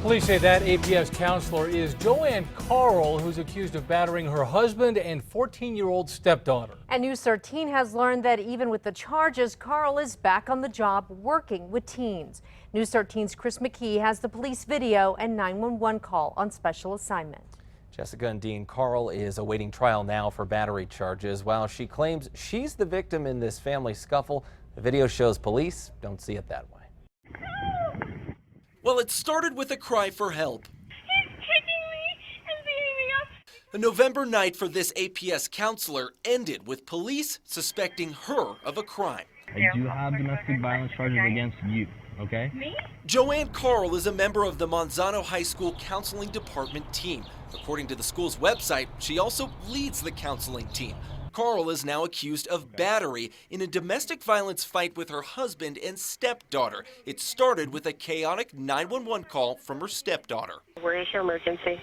Police say that APS counselor is Joanne Carl, who's accused of battering her husband and 14-year-old stepdaughter. And News 13 has learned that even with the charges, Carl is back on the job working with teens. News 13's Chris McKee has the police video and 911 call on special assignment. Jessica and Dean, Carl is awaiting trial now for battery charges. While she claims she's the victim in this family scuffle, the video shows police don't see it that way. Well, it started with a cry for help. He's kicking me and beating me up. A November night for this APS counselor ended with police suspecting her of a crime. I do have domestic violence charges against you, okay? Me? Joanne Carl is a member of the Manzano High School counseling department team. According to the school's website, she also leads the counseling team. Carl is now accused of battery in a domestic violence fight with her husband and stepdaughter. It started with a chaotic 911 call from her stepdaughter. Where is your emergency?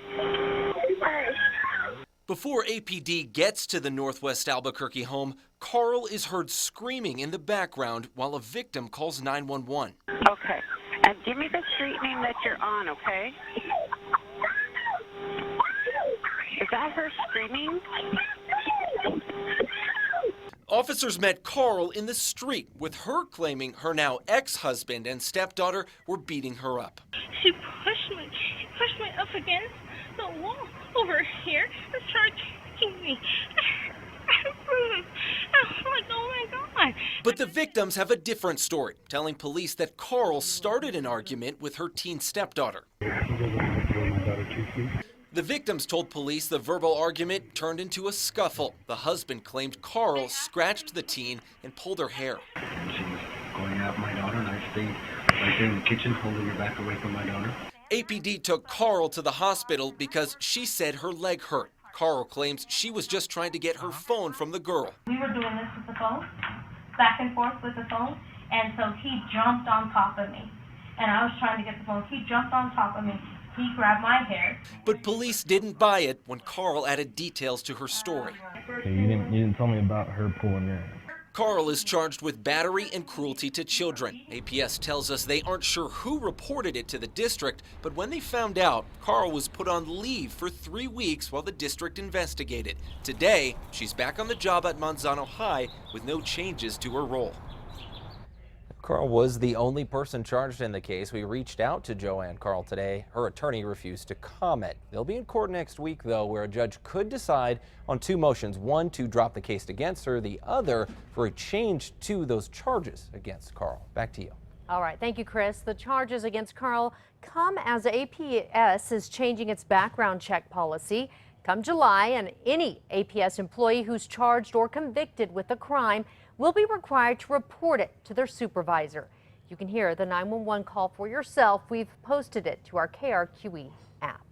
Before APD gets to the Northwest Albuquerque home, Carl is heard screaming in the background while a victim calls 911. Okay. Give me the street name that you're on, okay? Is that her screaming? Officers met Carl in the street, with her claiming her now ex-husband and stepdaughter were beating her up. She pushed me up against the wall over here and started kicking me. I'm like, oh my God. But the victims have a different story, telling police that Carl started an argument with her teen stepdaughter. The victims told police the verbal argument turned into a scuffle. The husband claimed Carl scratched the teen and pulled her hair. She was going at my daughter, and I stayed right there in the kitchen holding her back away from my daughter. APD took Carl to the hospital because she said her leg hurt. Carl claims she was just trying to get her phone from the girl. We were doing this with the phone, back and forth with the phone, and so he jumped on top of me. And I was trying to get the phone. He jumped on top of me. He grabbed my hair. But police didn't buy it when Carl added details to her story. Okay, you didn't tell me about her pulling your hair. Carl is charged with battery and cruelty to children. APS tells us they aren't sure who reported it to the district, but when they found out, Carl was put on leave for 3 weeks while the district investigated. Today, she's back on the job at Manzano High with no changes to her role. Carl was the only person charged in the case. We reached out to Joanne Carl today. Her attorney refused to comment. They'll be in court next week, though, where a judge could decide on 2 motions. One, to drop the case against her. The other, for a change to those charges against Carl. Back to you. All right. Thank you, Chris. The charges against Carl come as APS is changing its background check policy. Come July, and any APS employee who's charged or convicted with a crime will be required to report it to their supervisor. You can hear the 911 call for yourself. We've posted it to our KRQE app.